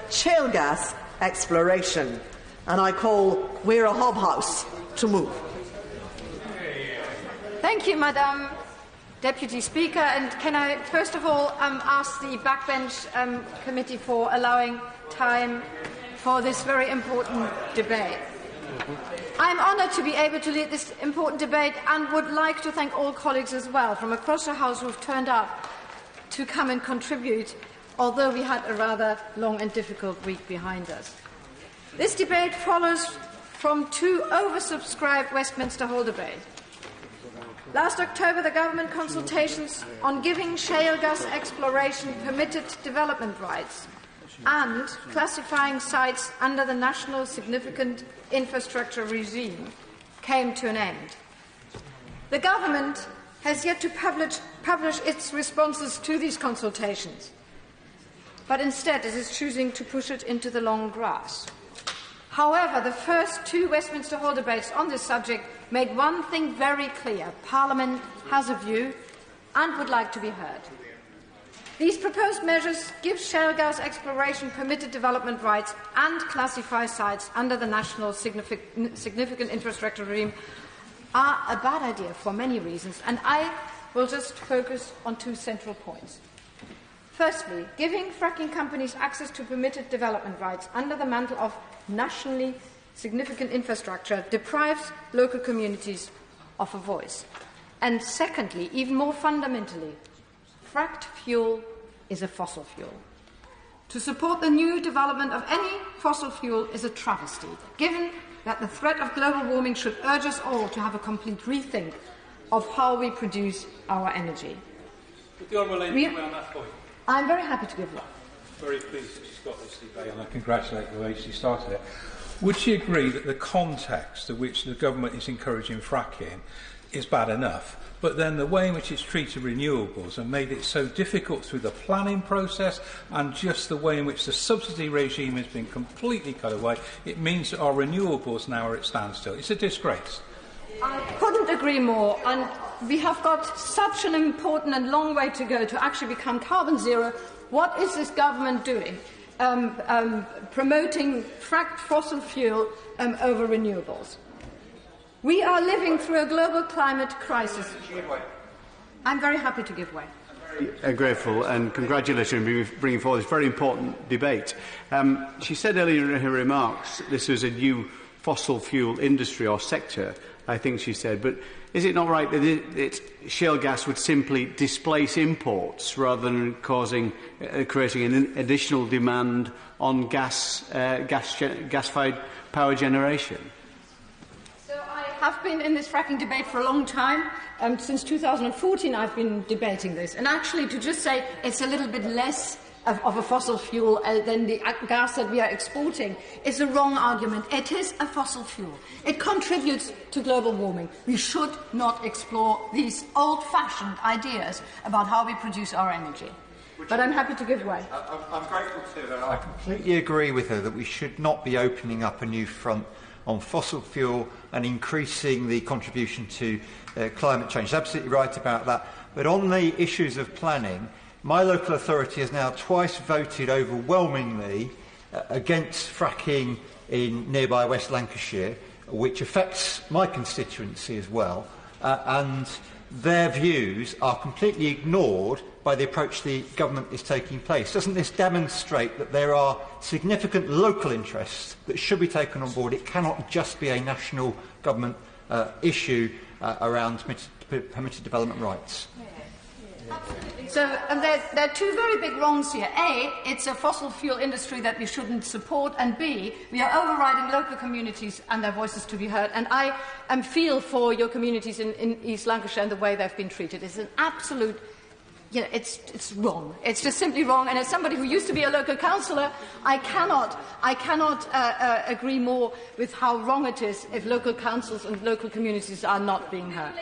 shale gas exploration. And I call Wera Hobhouse to move. Thank you, Madam Deputy Speaker. And can I first of all ask the Backbench Committee for allowing time for this very important debate. I'm honoured to be able to lead this important debate and would like to thank all colleagues as well from across the House who have turned up to come and contribute, although we had a rather long and difficult week behind us. This debate follows from two oversubscribed Westminster Hall debates. Last October, the government consultations on giving shale gas exploration permitted development rights and classifying sites under the National Significant Infrastructure regime came to an end. The government has yet to publish its responses to these consultations, but instead it is choosing to push it into the long grass. However, the first two Westminster Hall debates on this subject made one thing very clear. Parliament has a view and would like to be heard. These proposed measures give shale gas exploration permitted development rights and classify sites under the National Significant Infrastructure regime are a bad idea for many reasons, and I will just focus on two central points. Firstly, giving fracking companies access to permitted development rights under the mantle of nationally significant infrastructure deprives local communities of a voice. And secondly, even more fundamentally, fracked fuel is a fossil fuel. To support the new development of any fossil fuel is a travesty, given that the threat of global warming should urge us all to have a complete rethink of how we produce our energy. Would the Honourable Lady on that point? I'm very happy to give that. Very pleased that she's got this debate, and I congratulate the way she started it. Would she agree that the context in which the government is encouraging fracking is bad enough, but then the way in which it's treated renewables and made it so difficult through the planning process and just the way in which the subsidy regime has been completely cut away, it means that our renewables now are at standstill? It's a disgrace. I couldn't agree more, and we have got such an important and long way to go to actually become carbon zero. What is this government doing? Promoting fracked fossil fuel over renewables. We are living through a global climate crisis. I'm very happy to give way. Grateful and congratulations on bringing forward this very important debate. She said earlier in her remarks this was a new fossil fuel industry or sector, I think she said, but is it not right that shale gas would simply displace imports rather than creating an additional demand on gas-fired power generation? So I have been in this fracking debate for a long time. Since 2014 I've been debating this. And actually to just say it's a little bit less of a fossil fuel than the gas that we are exporting is a wrong argument. It is a fossil fuel. It contributes to global warming. We should not explore these old-fashioned ideas about how we produce our energy. But I'm happy to give way. I'm grateful to her. I completely agree with her that we should not be opening up a new front on fossil fuel and increasing the contribution to climate change. She's absolutely right about that. But on the issues of planning, my local authority has now twice voted overwhelmingly against fracking in nearby West Lancashire, which affects my constituency as well, and their views are completely ignored by the approach the government is taking place. Doesn't this demonstrate that there are significant local interests that should be taken on board? It cannot just be a national government issue around permitted development rights. So there are two very big wrongs here. A, it's a fossil fuel industry that we shouldn't support, and B, we are overriding local communities and their voices to be heard. And I feel for your communities in East Lancashire and the way they've been treated. It's an absolute, it's wrong. It's just simply wrong. And as somebody who used to be a local councillor, I cannot agree more with how wrong it is if local councils and local communities are not being heard.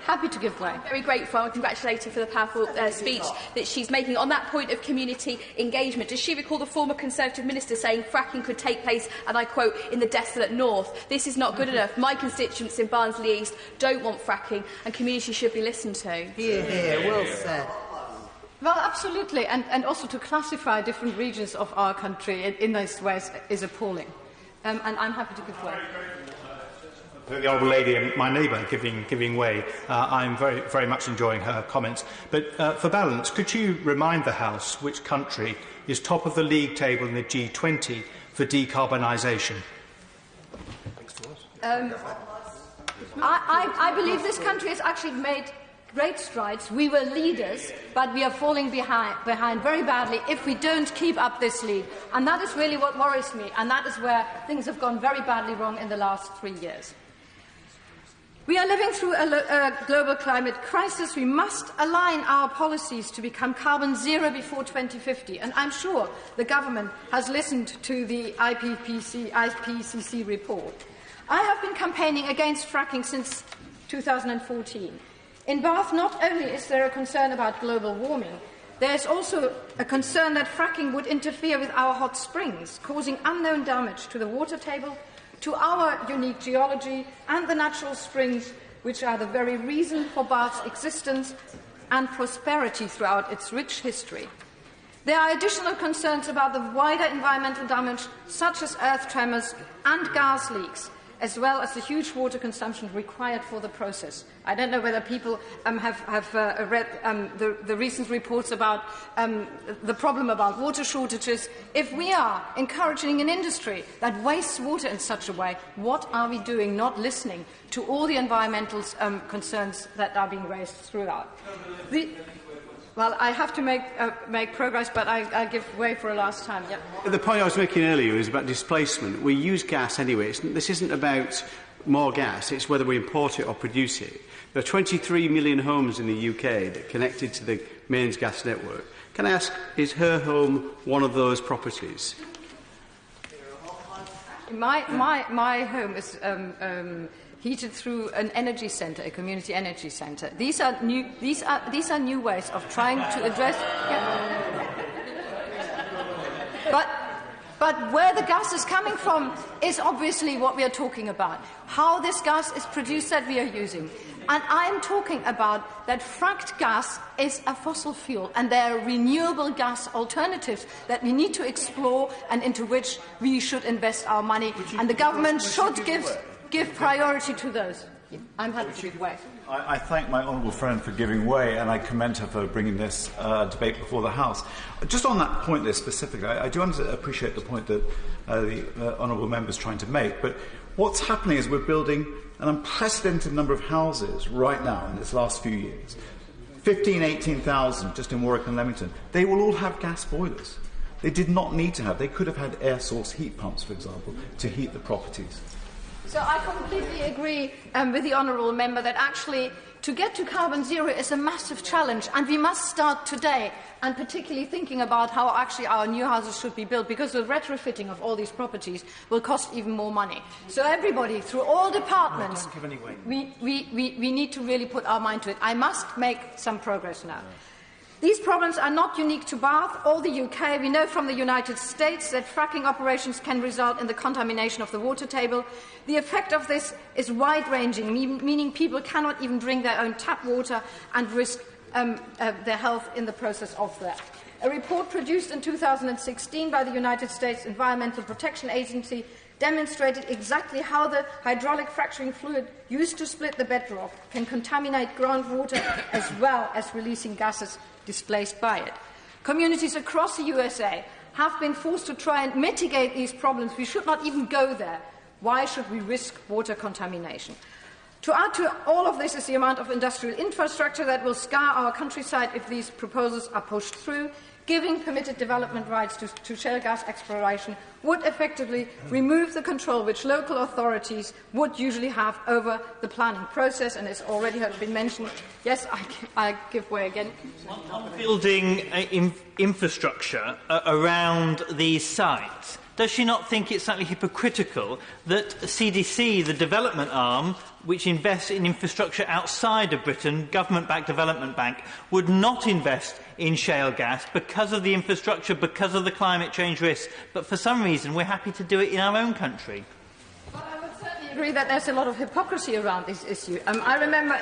Happy to give way. Very grateful and congratulate her for the powerful speech that she's making. On that point of community engagement, does she recall the former Conservative minister saying fracking could take place, and I quote, in the desolate north? This is not good enough. My constituents in Barnsley East don't want fracking, and community should be listened to. Hear, hear, well said. Well, absolutely, and also to classify different regions of our country in those ways is appalling. And I'm happy to give way. The Honourable Lady, my neighbour, giving way. I'm very much enjoying her comments. But for balance, could you remind the House which country is top of the league table in the G20 for decarbonisation? I believe this country has actually made great strides. We were leaders, but we are falling behind very badly if we don't keep up this lead. And that is really what worries me, and that is where things have gone very badly wrong in the last 3 years. We are living through a global climate crisis. We must align our policies to become carbon zero before 2050. And I'm sure the government has listened to the IPCC report. I have been campaigning against fracking since 2014. In Bath, not only is there a concern about global warming, there is also a concern that fracking would interfere with our hot springs, causing unknown damage to the water table, to our unique geology and the natural springs, which are the very reason for Bath's existence and prosperity throughout its rich history. There are additional concerns about the wider environmental damage, such as earth tremors and gas leaks, as well as the huge water consumption required for the process. I don't know whether people have read the recent reports about the problem about water shortages. If we are encouraging an industry that wastes water in such a way, what are we doing not listening to all the environmental concerns that are being raised throughout? Well, I have to make progress, but I give way for a last time. Yep. The point I was making earlier is about displacement. We use gas anyway. This isn't about more gas. It's whether we import it or produce it. There are 23 million homes in the UK that are connected to the mains gas network. Can I ask, is her home one of those properties? My home is heated through an energy centre, a community energy centre. These are new ways of trying to address. Yeah. But where the gas is coming from is obviously what we are talking about. How this gas is produced that we are using. And I am talking about that fracked gas is a fossil fuel, and there are renewable gas alternatives that we need to explore and into which we should invest our money. And the government should give priority to those. I'm happy to give way. I thank my honourable friend for giving way, and I commend her for bringing this debate before the House. Just on that point there specifically, I do appreciate the point that the honourable member is trying to make, but what's happening is we're building an unprecedented number of houses right now in this last few years. 18,000 just in Warwick and Leamington. They will all have gas boilers. They did not need to have. They could have had air source heat pumps, for example, to heat the properties. So I completely agree with the honourable member that actually to get to carbon zero is a massive challenge, and we must start today, and particularly thinking about how actually our new houses should be built, because the retrofitting of all these properties will cost even more money. So everybody, through all departments, we need to really put our mind to it. I must make some progress now. These problems are not unique to Bath or the UK. We know from the United States that fracking operations can result in the contamination of the water table. The effect of this is wide-ranging, meaning people cannot even drink their own tap water and risk their health in the process of that. A report produced in 2016 by the United States Environmental Protection Agency demonstrated exactly how the hydraulic fracturing fluid used to split the bedrock can contaminate groundwater as well as releasing gases displaced by it. Communities across the USA have been forced to try and mitigate these problems. We should not even go there. Why should we risk water contamination? To add to all of this is the amount of industrial infrastructure that will scar our countryside if these proposals are pushed through. Giving permitted development rights to shale gas exploration would effectively remove the control which local authorities would usually have over the planning process, and it's already been mentioned. Yes, I give way again. On building infrastructure around these sites, does she not think it's slightly hypocritical that CDC, the development arm, which invests in infrastructure outside of Britain, government-backed development bank, would not invest in shale gas because of the infrastructure, because of the climate change risks, but for some reason we're happy to do it in our own country? Well, I would certainly agree that there's a lot of hypocrisy around this issue. I remember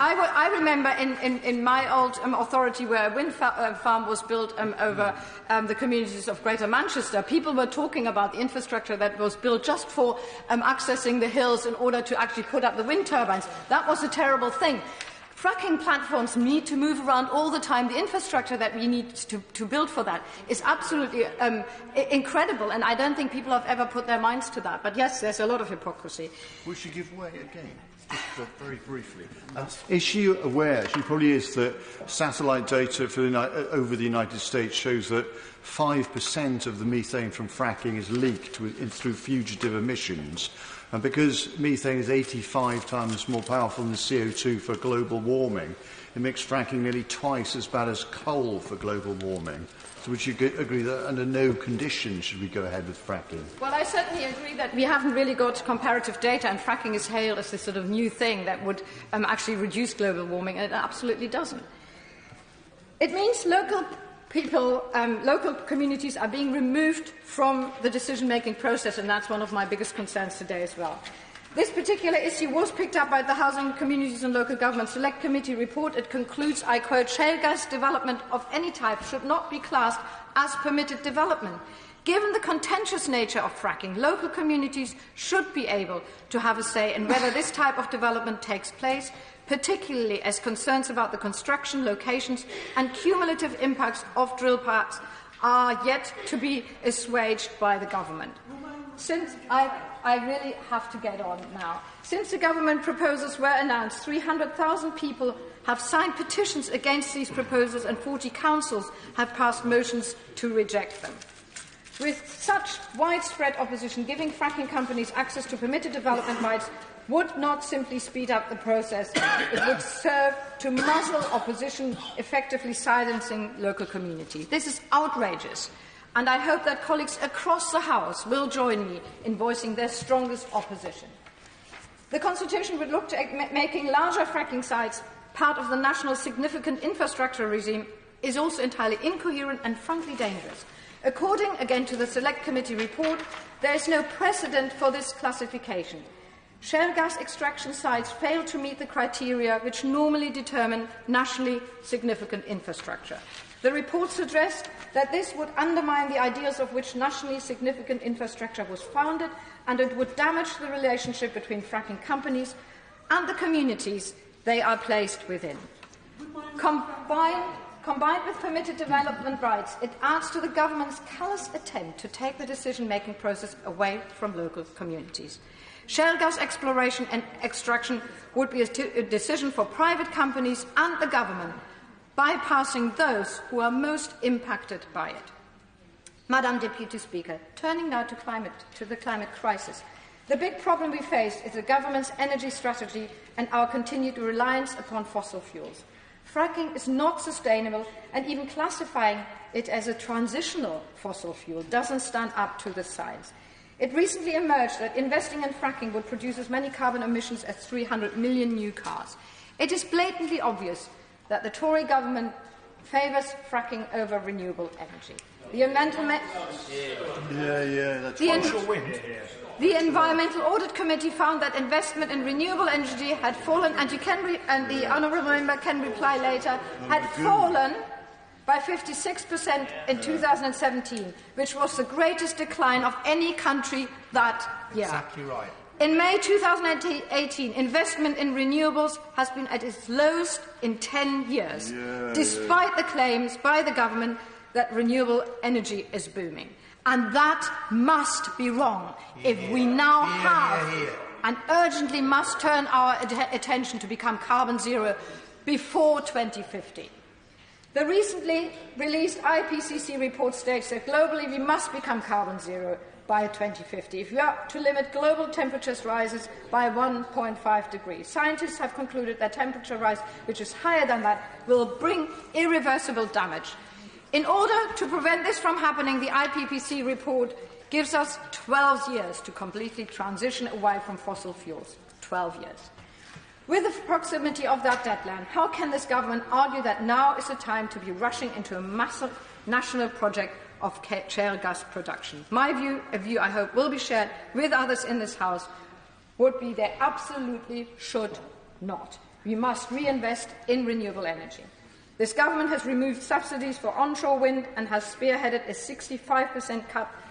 I remember in my old authority where a wind farm was built over the communities of Greater Manchester, people were talking about the infrastructure that was built just for accessing the hills in order to actually put up the wind turbines. That was a terrible thing. Fracking platforms need to move around all the time. The infrastructure that we need to build for that is absolutely incredible, and I don't think people have ever put their minds to that. But yes, there's a lot of hypocrisy. Will she give way again? Just very briefly. Is she aware, she probably is, that satellite data for over the United States shows that 5% of the methane from fracking is leaked through fugitive emissions? And because methane is 85 times more powerful than CO2 for global warming, it makes fracking nearly twice as bad as coal for global warming. So would you agree that under no conditions should we go ahead with fracking? Well, I certainly agree that we haven't really got comparative data, and fracking is hailed as this sort of new thing that would actually reduce global warming, and it absolutely doesn't. It means local people, local communities are being removed from the decision-making process, and that's one of my biggest concerns today as well. This particular issue was picked up by the Housing, Communities and Local Government Select Committee report. It concludes, I quote, "Shale gas development of any type should not be classed as permitted development. Given the contentious nature of fracking, local communities should be able to have a say in whether this type of development takes place, particularly as concerns about the construction, locations and cumulative impacts of drill parts are yet to be assuaged by the government." Since I really have to get on now. Since the government proposals were announced, 300,000 people have signed petitions against these proposals and 40 councils have passed motions to reject them. With such widespread opposition, giving fracking companies access to permitted development rights would not simply speed up the process, it would serve to muzzle opposition, effectively silencing local communities. This is outrageous, and I hope that colleagues across the House will join me in voicing their strongest opposition. The Constitution would look to making larger fracking sites part of the national significant infrastructure regime is also entirely incoherent and frankly dangerous. According, again, to the Select Committee report, there is no precedent for this classification. Shale gas extraction sites fail to meet the criteria which normally determine nationally significant infrastructure. The report suggests that this would undermine the ideas of which nationally significant infrastructure was founded, and it would damage the relationship between fracking companies and the communities they are placed within. Combined with permitted development rights, it adds to the government's callous attempt to take the decision-making process away from local communities. Shale gas exploration and extraction would be a decision for private companies and the government, bypassing those who are most impacted by it. Madam Deputy Speaker, turning now to the climate crisis. The big problem we face is the government's energy strategy and our continued reliance upon fossil fuels. Fracking is not sustainable, and even classifying it as a transitional fossil fuel doesn't stand up to the science. It recently emerged that investing in fracking would produce as many carbon emissions as 300 million new cars. It is blatantly obvious that the Tory government favours fracking over renewable energy. The Environmental Audit Committee found that investment in renewable energy had fallen, and the honourable member can reply later, had fallen by 56% in 2017, which was the greatest decline of any country that year. Exactly right. In May 2018, investment in renewables has been at its lowest in 10 years, despite the claims by the government that renewable energy is booming. And that must be wrong if we now have and urgently must turn our attention to become carbon zero before 2050. The recently released IPCC report states that globally we must become carbon zero by 2050 if we are to limit global temperatures rises by 1.5 degrees. Scientists have concluded that temperature rise, which is higher than that, will bring irreversible damage. In order to prevent this from happening, the IPCC report gives us 12 years to completely transition away from fossil fuels. 12 years. With the proximity of that deadline, how can this government argue that now is the time to be rushing into a massive national project of shale gas production? My view, a view I hope will be shared with others in this House, would be they absolutely should not. We must reinvest in renewable energy. This government has removed subsidies for onshore wind and has spearheaded a 65%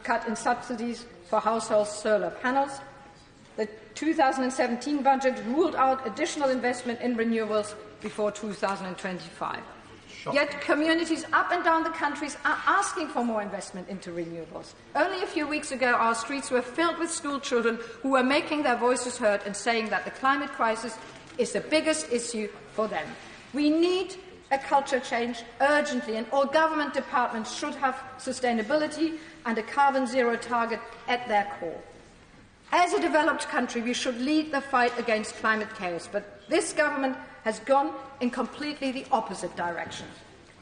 cut in subsidies for household solar panels. The 2017 budget ruled out additional investment in renewables before 2025. Yet communities up and down the countries are asking for more investment into renewables. Only a few weeks ago, our streets were filled with school children who were making their voices heard and saying that the climate crisis is the biggest issue for them. We need a culture change urgently, and all government departments should have sustainability and a carbon zero target at their core. As a developed country, we should lead the fight against climate chaos, but this government has gone in completely the opposite direction.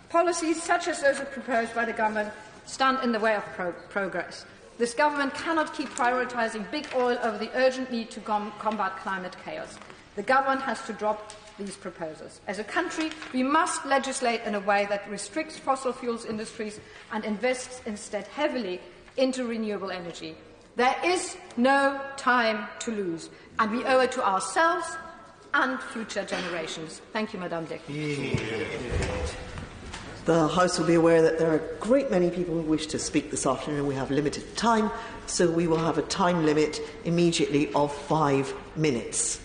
Policies such as those proposed by the government stand in the way of progress. This government cannot keep prioritising big oil over the urgent need to combat climate chaos. The government has to drop these proposals. As a country, we must legislate in a way that restricts fossil fuels industries and invests instead heavily into renewable energy. There is no time to lose, and we owe it to ourselves and future generations. Thank you, Madame Dick. The House will be aware that there are a great many people who wish to speak this afternoon, and we have limited time, so we will have a time limit immediately of 5 minutes.